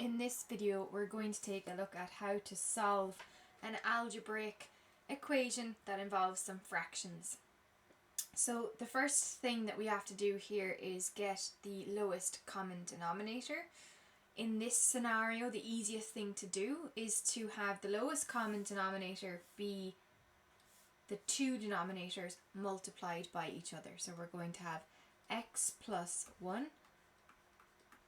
In this video we're going to take a look at how to solve an algebraic equation that involves some fractions. So the first thing that we have to do here is get the lowest common denominator. In this scenario, the easiest thing to do is to have the lowest common denominator be the two denominators multiplied by each other. So we're going to have x plus 1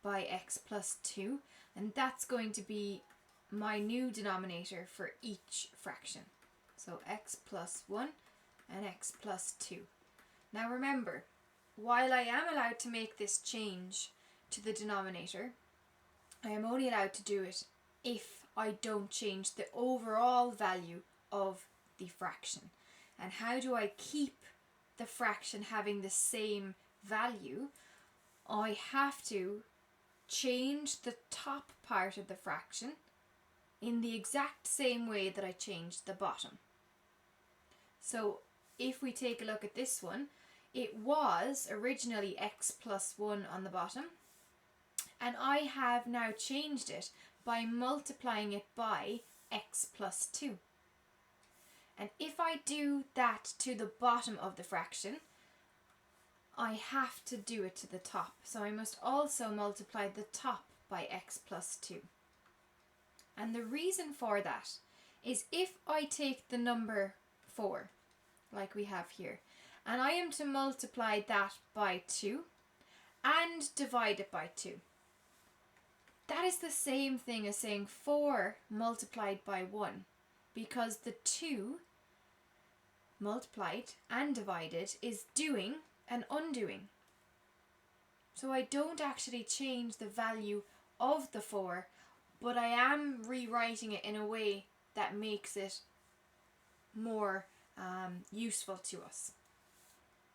by x plus 2, and that's going to be my new denominator for each fraction. So x plus 1 and x plus 2. Now remember, while I am allowed to make this change to the denominator, I am only allowed to do it if I don't change the overall value of the fraction. And how do I keep the fraction having the same value? I have to change the top part of the fraction in the exact same way that I changed the bottom. So if we take a look at this one, it was originally x plus 1 on the bottom, and I have now changed it by multiplying it by x plus 2. And if I do that to the bottom of the fraction, I have to do it to the top. So I must also multiply the top by x plus 2. And the reason for that is if I take the number 4, like we have here, and I am to multiply that by 2 and divide it by 2, that is the same thing as saying 4 multiplied by 1, because the 2 multiplied and divided is doing and undoing. So I don't actually change the value of the 4, but I am rewriting it in a way that makes it more useful to us.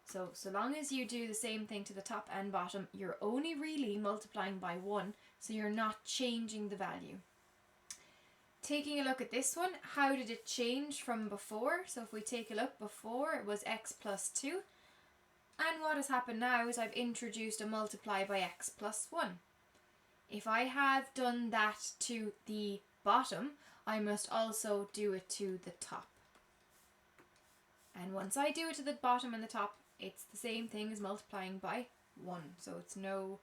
So long as you do the same thing to the top and bottom, you're only really multiplying by 1, so you're not changing the value. Taking a look at this one, how did it change from before? So if we take a look, before it was x plus 2, and what has happened now is I've introduced a multiply by x plus 1. If I have done that to the bottom, I must also do it to the top. And once I do it to the bottom and the top, it's the same thing as multiplying by 1. So it's no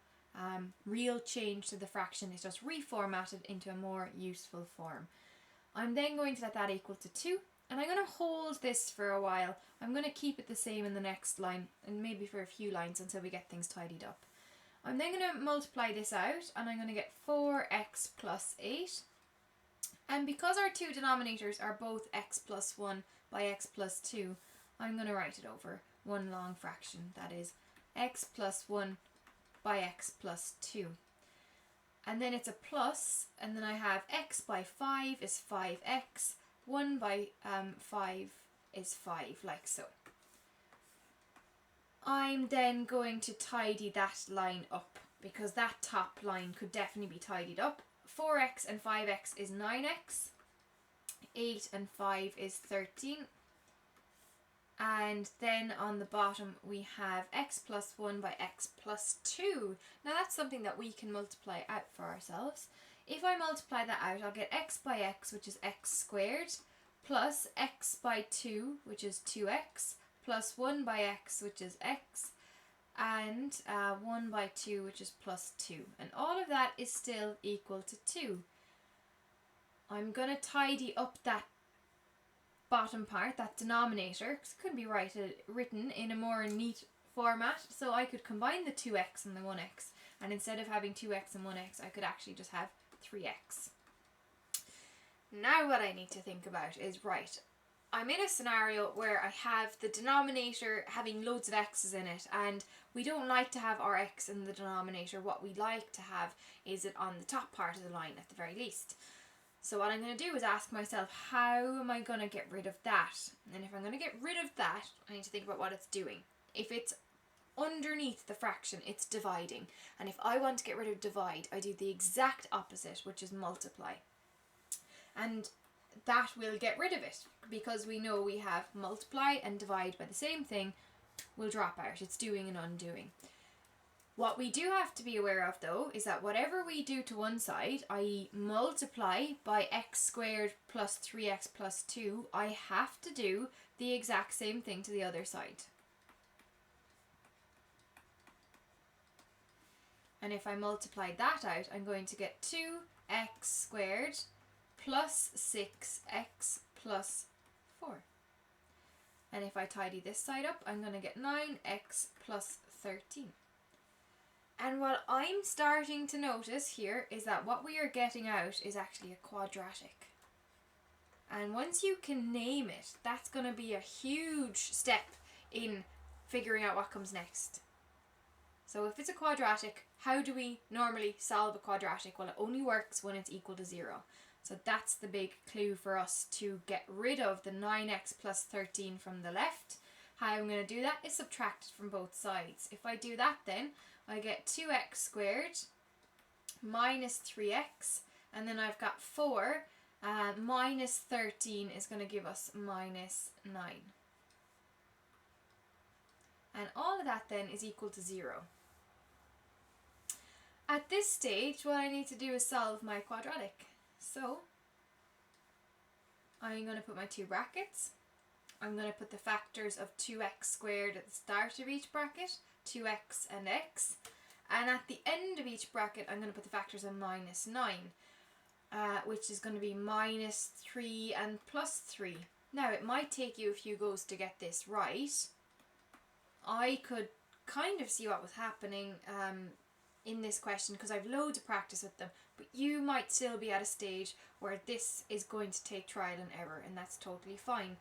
real change to the fraction. It's just reformatted into a more useful form. I'm then going to let that equal to 2. And I'm going to hold this for a while. I'm going to keep it the same in the next line, and maybe for a few lines until we get things tidied up. I'm then going to multiply this out, and I'm going to get 4x plus 8. And because our two denominators are both x plus 1 by x plus 2, I'm going to write it over one long fraction. That is x plus 1 by x plus 2. And then it's a plus, and then I have x by 5 is 5x. 1 by 5 is 5, like so. I'm then going to tidy that line up, because that top line could definitely be tidied up. 4x and 5x is 9x. 8 and 5 is 13. And then on the bottom we have x plus 1 by x plus 2. Now that's something that we can multiply out for ourselves. If I multiply that out, I'll get x by x, which is x squared, plus x by 2, which is 2x, plus 1 by x, which is x, and 1 by 2, which is plus 2. And all of that is still equal to 2. I'm going to tidy up that bottom part, that denominator, because it couldn't be written in a more neat format. So I could combine the 2x and the 1x, and instead of having 2x and 1x, I could actually just have 3x. Now what I need to think about is, right, I'm in a scenario where I have the denominator having loads of x's in it, and we don't like to have our x in the denominator. What we like to have is it on the top part of the line at the very least. So what I'm going to do is ask myself, how am I going to get rid of that? And if I'm going to get rid of that, I need to think about what it's doing. If it's underneath the fraction, it's dividing. And if I want to get rid of divide, I do the exact opposite, which is multiply. And that will get rid of it, because we know we have multiply and divide by the same thing will drop out. It's doing and undoing. What we do have to be aware of though is that whatever we do to one side, i.e. multiply by x squared plus 3x plus 2, I have to do the exact same thing to the other side. And if I multiply that out, I'm going to get 2x squared plus 6x plus 4. And if I tidy this side up, I'm going to get 9x plus 13. And what I'm starting to notice here is that what we are getting out is actually a quadratic. And once you can name it, that's going to be a huge step in figuring out what comes next. So if it's a quadratic, how do we normally solve a quadratic? Well, it only works when it's equal to 0. So that's the big clue for us to get rid of the 9x plus 13 from the left. How I'm going to do that is subtract it from both sides. If I do that then, I get 2x squared minus 3x, and then I've got 4 minus 13 is going to give us minus 9. And all of that then is equal to 0. At this stage, what I need to do is solve my quadratic. So I'm going to put my two brackets. I'm going to put the factors of 2x squared at the start of each bracket, 2x and x. And at the end of each bracket, I'm going to put the factors of minus 9, which is going to be minus 3 and plus 3. Now, it might take you a few goes to get this right. I could kind of see what was happening in this question because I've loads of practice with them, but you might still be at a stage where this is going to take trial and error, and that's totally fine.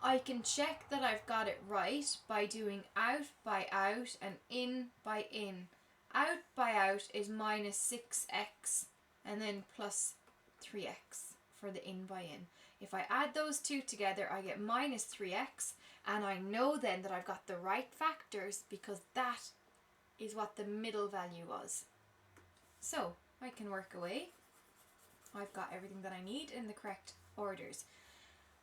I can check that I've got it right by doing out by out and in by in. Out by out is minus 6x and then plus 3x for the in by in. If I add those two together, I get minus 3x, and I know then that I've got the right factors because that is what the middle value was. So I can work away. I've got everything that I need in the correct orders.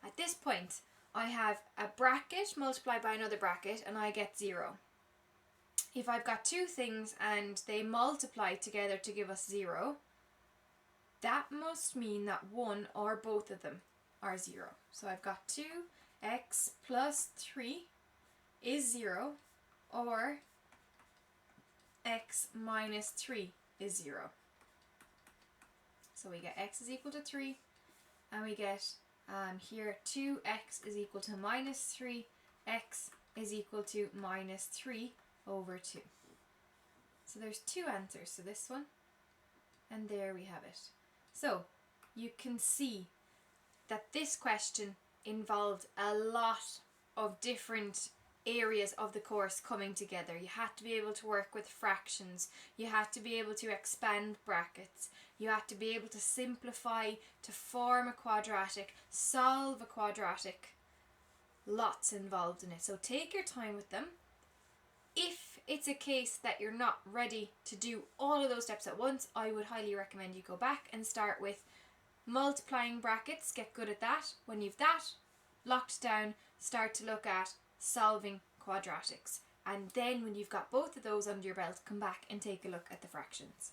At this point, I have a bracket multiplied by another bracket and I get 0. If I've got two things and they multiply together to give us 0, that must mean that one or both of them are 0. So I've got 2x plus 3 is 0, or x minus 3 is 0. So we get x is equal to 3, and we get here 2x is equal to minus 3, x is equal to minus 3 over 2. So there's two answers to this one, and there we have it. So you can see that this question involved a lot of different areas of the course coming together. You had to be able to work with fractions, you had to be able to expand brackets, you had to be able to simplify to form a quadratic, solve a quadratic. Lots involved in it, so take your time with them. If it's a case that you're not ready to do all of those steps at once, I would highly recommend you go back and start with multiplying brackets, get good at that. When you've that locked down, start to look at solving quadratics, and then when you've got both of those under your belt, come back and take a look at the fractions.